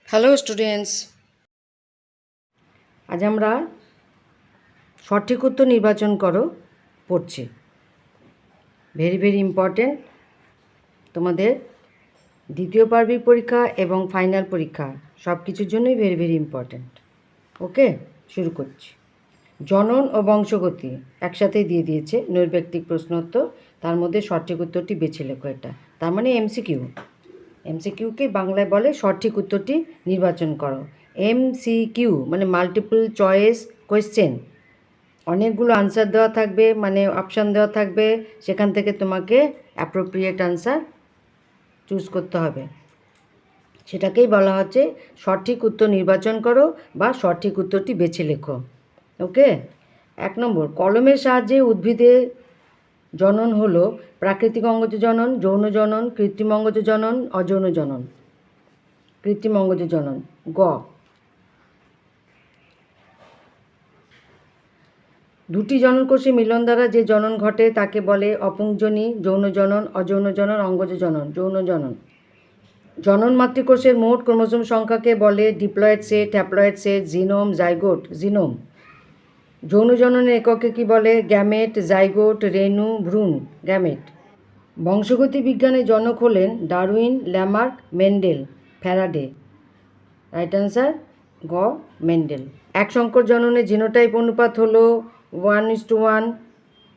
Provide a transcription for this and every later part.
Hello students, আজ আমরা সঠিক উত্তর নির্বাচন করো পড়ছি। ভেরি ভেরি ইম্পর্টেন্ট তোমাদের দ্বিতীয় পার্বিক পরীক্ষা এবং ফাইনাল পরীক্ষা সব কিছুর জন্যই ভেরি ভেরি ইম্পর্টেন্ট। ওকে, শুরু করছি। জনন ও বংশগতি একসাথেই দিয়ে দিয়েছে, নৈর্ব্যক্তিক প্রশ্নোত্তর, তার মধ্যে সঠিক উত্তরটি বেছে লেখো। এটা তার মানে এমসিকিউ। এমসিকিউকে বাংলায় বলে সঠিক উত্তরটি নির্বাচন করো। এমসিকিউ মানে মাল্টিপল চয়েস কোয়েশ্চেন, অনেকগুলো আনসার দেওয়া থাকবে, মানে অপশান দেওয়া থাকবে, সেখান থেকে তোমাকে অ্যাপ্রোপ্রিয়েট আনসার চুজ করতে হবে। সেটাকেই বলা হচ্ছে সঠিক উত্তর নির্বাচন করো বা সঠিক উত্তরটি বেছে লেখো। ওকে, 1 নম্বর, কলমের সাহায্যে উদ্ভিদের জনন হলো প্রাকৃতিক অঙ্গজ জনন, যৌন জনন, কৃত্রিম অঙ্গজ জনন, অযৌন জনন। কৃত্রিম অঙ্গজ জনন। গ, দুটি জননকোষে মিলন দ্বারা যে জনন ঘটে তাকে বলে অপুংজনী, যৌন জনন, অযৌন জনন, অঙ্গজ জনন, যৌন জনন। জনন মাতৃকোষের মোট ক্রোমোসোম সংখ্যাকে বলে diploid set, haploid set, genome, zygote, genome. যৌন জননের এককে কি বলে? গ্যামেট, জাইগোট, রেণু, ভ্রূণ, গ্যামেট। বংশগতি বিজ্ঞানের জনক হলেন Darwin, Lamarck, Mendel, Faraday. Right answer গ, মেন্ডেল। এক সংকর জননের জিনোটাইপ অনুপাত হলো 1:1,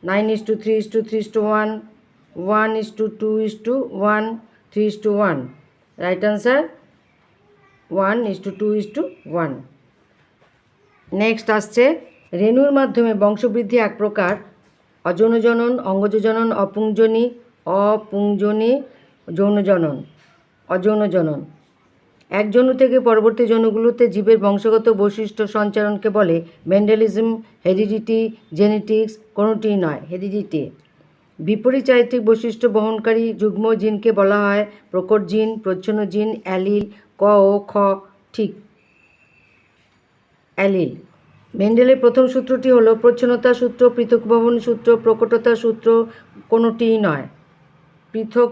9:3:3:1, 1:2:1, 3:1। Right answer 1:2:1। নেক্সট আসছে, রেণুর মাধ্যমে বংশবৃদ্ধি এক প্রকার: অযৌন জনন, অঙ্গজ জনন, অপুংজনী, যৌন জনন, অযৌন জনন। এক জনু থেকে পরবর্তী জনুগুলোতে জীবের বংশগত বৈশিষ্ট্য সঞ্চারণকে বলে মেন্ডেলিজম, হেরিডিটি, জেনেটিক্স, কোনোটিই নয়, হেরিডিটি। বিপরীত চারিত্রিক বৈশিষ্ট্য বহনকারী যুগ্ম জিনকে বলা হয় প্রকট জিন, প্রচ্ছন্ন জিন, অ্যালিল। ক ও খ ঠিক, অ্যালিল। মেন্ডেলের প্রথম সূত্রটি হলো প্রচ্ছন্নতা সূত্র, পৃথক ভবন সূত্র, প্রকটতা সূত্র, কোনোটিই নয়, পৃথক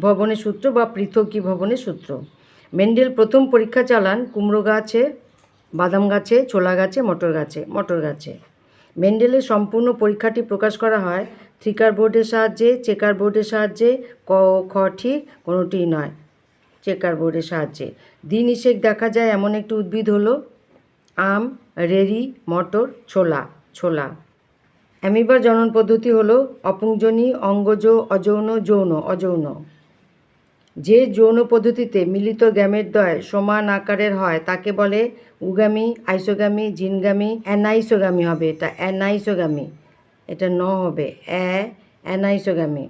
ভবনের সূত্র বা পৃথকী ভবনের সূত্র। মেন্ডেল প্রথম পরীক্ষা চালান কুমড়ো গাছে, বাদাম গাছে, ছোলা গাছে, মটর গাছে। মেন্ডেলের সম্পূর্ণ পরীক্ষাটি প্রকাশ করা হয় থ্রিকার বোর্ডের সাহায্যে, চেকার বোর্ডের সাহায্যে। ক ও খ ঠিক, কোনোটিই নয়, চেকার বোর্ডের সাহায্যে। দ্বিনিষেক দেখা যায় এমন একটি উদ্ভিদ হলো আম, রেরি, মটর, ছোলা। অ্যামিবার জনন পদ্ধতি হলো অপুংজনী, অঙ্গজ, অযৌন। যে যৌন পদ্ধতিতে মিলিত গ্যামেটদ্বয় সমান আকারের হয় তাকে বলে উগামি, আইসোগামি, জিনগামি, অ্যানাইসোগামি হবে। এটা অ্যানাইসোগামি, এটা ন হবে অ্যানাইসোগামি,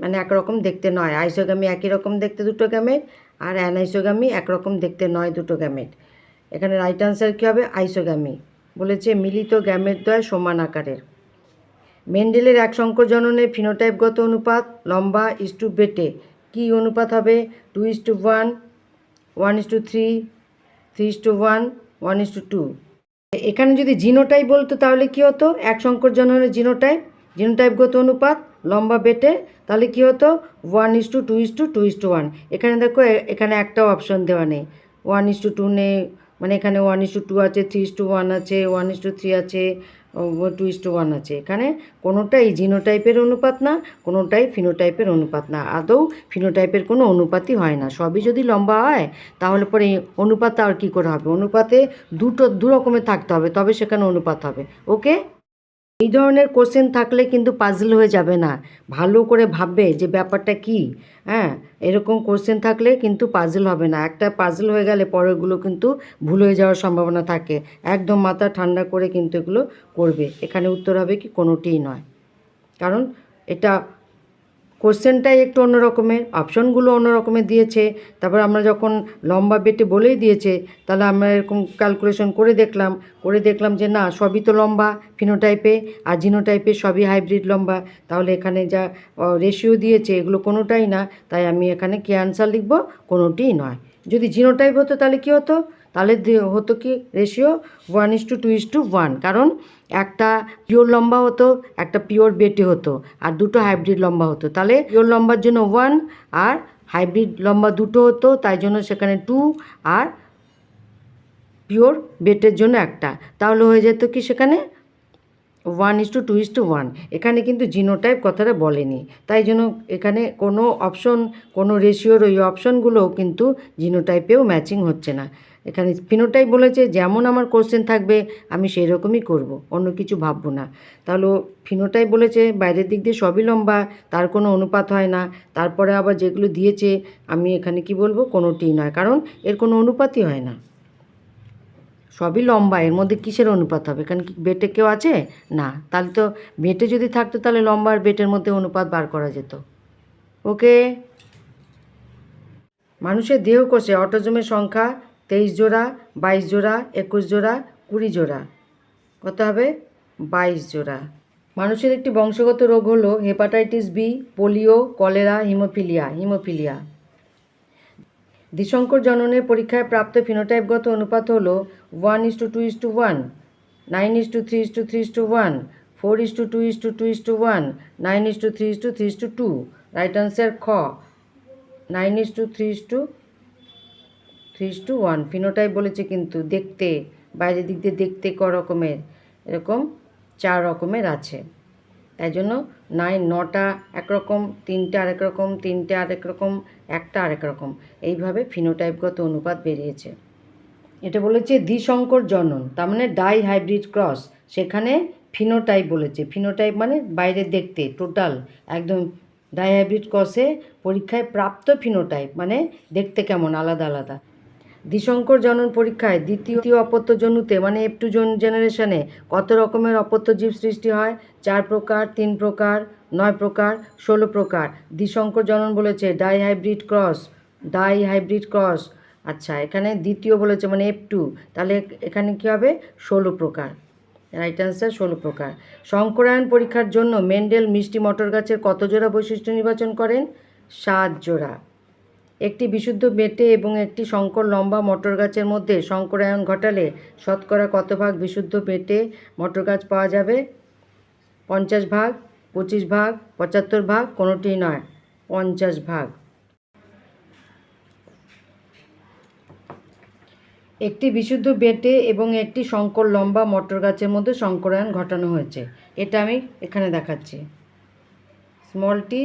মানে একরকম দেখতে নয়। আইসোগামি একই রকম দেখতে দুটো গ্যামেট, আর অ্যানাইসোগামি একরকম দেখতে নয় দুটো গ্যামেট। এখানে রাইট আনসার কী হবে? আইসোগামি। বলেছে মিলিত গ্যামেটদ্বয় সমান আকারের। মেন্ডেলের এক সংকর জননের ফিনোটাইপগত অনুপাত লম্বা ইস্টু বেটে কী অনুপাত হবে? 2:1, 1:3, 3:1, 1:2। এখানে যদি জিনোটাইপ বলতো তাহলে কী হতো? এক সংকর জননের জিনোটাইপগত অনুপাত লম্বা বেটে, তাহলে কী হতো? 1:2:2:1। এখানে দেখো, এখানে একটাও অপশন দেওয়া নেই, 1:2 নেই, মানে এখানে 1:2 আছে, 3:1 আছে, 1:3 আছে, 2:1 আছে। এখানে কোনোটাই জিনোটাইপের অনুপাত না, কোনোটাই ফিনোটাইপের অনুপাত না। আদৌ ফিনোটাইপের কোনো অনুপাতই হয় না। সবই যদি লম্বা হয় তাহলে পরে অনুপাত আর কী করে হবে? অনুপাতে দু রকমের থাকতে হবে, তবে সেখানে অনুপাত হবে। ওকে, এই ধরনের কোশ্চেন থাকলে কিন্তু পাজল হয়ে যাবে না, ভালো করে ভাববে যে ব্যাপারটা কী। হ্যাঁ, এরকম কোশ্চেন থাকলে কিন্তু পাজল হবে না। একটা পাজল হয়ে গেলে পরেরগুলো কিন্তু ভুল হয়ে যাওয়ার সম্ভাবনা থাকে। একদম মাথা ঠান্ডা করে কিন্তু এগুলো করবে। এখানে উত্তর হবে কি? কোনোটিই নয়, কারণ এটা কোশ্চেনটাই একটু অন্য রকমের, অপশনগুলো অন্য রকমের দিয়েছে। তারপর আমরা যখন লম্বা বেটে বলেই দিয়েছে, তাহলে আমরা এরকম ক্যালকুলেশন করে দেখলাম যে না, সবই তো লম্বা ফিনোটাইপে, আর জিনোটাইপে সবই হাইব্রিড লম্বা। তাহলে এখানে যা রেশিও দিয়েছে এগুলো কোনোটাই না, তাই আমি এখানে কি অ্যান্সার লিখব? কোনোটিই নয়। যদি জিনোটাইপ হতো তাহলে কি হতো? তাহলে হতো কি রেশিও 1:2:1, কারণ একটা পিওর লম্বা হতো, একটা পিওর বেটে হতো, আর দুটো হাইব্রিড লম্বা হতো। তাহলে পিওর লম্বার জন্য 1 আর হাইব্রিড লম্বা দুটো হতো, তাই জন্য সেখানে 2 আর পিওর বেটের জন্য একটা, তাহলে হয়ে যেত কি সেখানে 1:2:1। এখানে কিন্তু জিনোটাইপ কথাটা বলেনি, তাই জন্য এখানে কোনো অপশন, কোনো রেশিওর ওই অপশনগুলোও কিন্তু জিনোটাইপেও ম্যাচিং হচ্ছে না। এখানে ফিনোটাইপ বলেছে যেমন আমার কোশ্চেন থাকবে আমি সেই রকমই করব, অন্য কিছু ভাববো না। তাহলে ফিনোটাইপ বলেছে বাইরের দিক দিয়ে সবই লম্বা, তার কোনো অনুপাত হয় না। তারপরে আবার যেগুলো দিয়েছে আমি এখানে কি বলবো, কোনোটিই নয়, কারণ এর কোনো অনুপাতই হয় না, সবই লম্বা। এর মধ্যে কিসের অনুপাত হবে? এখানে কি বেটে কেউ আছে? না। তাহলে তো বেটে যদি থাকতো তাহলে লম্বা আর বেটের মধ্যে অনুপাত বার করা যেত। ওকে। মানুষের দেহকোষে অটোজোমের সংখ্যা 23 জোড়া, 22 জোড়া, 21 জোড়া, 20 জোড়া। কত হবে? 22 জোড়া। মানুষের একটি বংশগত রোগ হলো hepatitis B, polio, cholera, haemophilia. দ্বিসংকর জননের পরীক্ষায় প্রাপ্ত ফিনোটাইপগত অনুপাত হল 1:2:1, 9:3:3:1, 4:2:2:1, 9:3:3:2। রাইট আনসার খ, 9:3:3:1। ফিনোটাইপ বলেছে কিন্তু দেখতে, বাইরের দিক দিয়ে দেখতে ক রকমের, এরকম 4 রকমের আছে। তাই জন্য 9টা একরকম, 3টে আরেক রকম, 3টে আরেক রকম, একটা আরেক রকম, এইভাবে ফিনোটাইপগত অনুপাত বেরিয়েছে। এটা বলেছে দ্বিসংকর জনন, তার মানে ডাই হাইব্রিড ক্রস, সেখানে ফিনোটাইপ বলেছে। ফিনোটাইপ মানে বাইরে দেখতে, টোটাল একদম। ডাই হাইব্রিড ক্রসে পরীক্ষায় প্রাপ্ত ফিনোটাইপ মানে দেখতে কেমন, আলাদা আলাদা। দ্বিসংকর জনন পরীক্ষায় দ্বিতীয় অপত্য জন্তুতে মানে F2 জেনারেশনে কত রকমের অপত্য জীব সৃষ্টি হয়? 4 প্রকার, 3 প্রকার, 9 প্রকার, 16 প্রকার। দ্বিসংকর জনন বলেছে ডাই হাইব্রিড ক্রস। আচ্ছা, এখানে দ্বিতীয় বলেছে মানে F2, তাহলে এখানে কী হবে? 16 প্রকার। রাইট অ্যান্সার 16 প্রকার। সংকরায়ন পরীক্ষার জন্য মেন্ডেল মিষ্টি মটর গাছের কত জোড়া বৈশিষ্ট্য নির্বাচন করেন? 7 জোড়া। একটি বিশুদ্ধ বেটে এবং একটি সংকর লম্বা মটর গাছের মধ্যে সংকরায়ন ঘটালে শতকরা কত ভাগ বিশুদ্ধ বেটে মটর গাছ পাওয়া যাবে? 50 ভাগ, 25 ভাগ, 75 ভাগ, কোনোটিই নয়, 50 ভাগ। একটি বিশুদ্ধ বেটে এবং একটি সংকর লম্বা মটর গাছের মধ্যে সংকরায়ন ঘটানো হয়েছে। এটা আমি এখানে দেখাচ্ছি। স্মল টি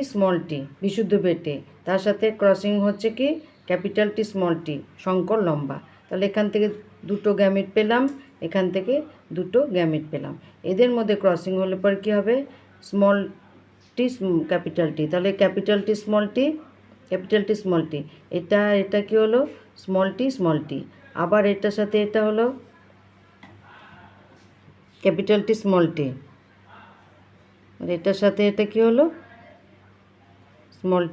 বিশুদ্ধ বেটে, তার সাথে ক্রসিং হচ্ছে কি ক্যাপিটাল টি স্মল টি, সংকর লম্বা। তাহলে এখান থেকে 2টো গ্যামিট পেলাম, এখান থেকে 2টো গ্যামিট পেলাম। এদের মধ্যে ক্রসিং হলে পর কী হবে? Small tea capital T. তাহলে ক্যাপিটাল টি স্মল টি, এটা কি হলো? Small tea. আবার এটার সাথে এটা হলো ক্যাপিটাল টি স্মল টি, আর এটার সাথে এটা কি হলো? Small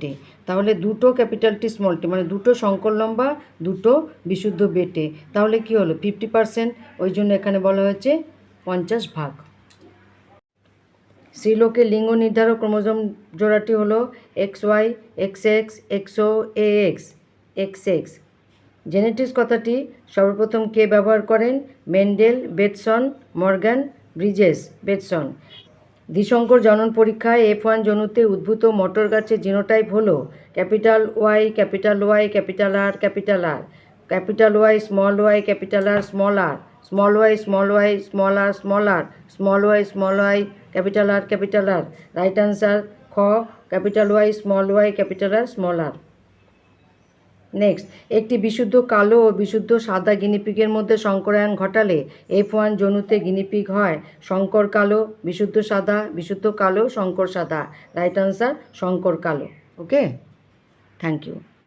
tea. তাহলে 2টো ক্যাপিটাল টি স্মল টি মানে 2টো সংকর লম্বা, 2টো বিশুদ্ধ বেটে, তাহলে কি হলো? 50%। ওই জন্য এখানে বলা হয়েছে 50 ভাগ। স্ত্রীলোকের লিঙ্গ নির্ধারক ক্রোমোজোম জোড়াটি হলো XY, XX, XO, AX, XX। Genetics কথাটি সর্বপ্রথম কে ব্যবহার করেন? Mendel, Bateson, Morgan, Bridges, Bateson. দ্বিসংকর জনন পরীক্ষায় F1 জনুতে উদ্ভূত মটর গাছের জিনোটাইপ হলো capital Y, capital Y, capital R, capital R, capital Y, small Y, capital R, small R, small Y, small Y, small R, small R, small Y, capital R, capital R. Right answer খ, capital Y, small Y, capital R, small R. Next, একটি বিশুদ্ধ কালো ও বিশুদ্ধ সাদা গিনিপিগের মধ্যে সংকরায়ন ঘটালে F1 জনুতে guinea pig হয় সংকর কালো, বিশুদ্ধ সাদা, বিশুদ্ধ কালো, সংকর সাদা। রাইট আনসার সংকর কালো। ওকে, থ্যাংক ইউ।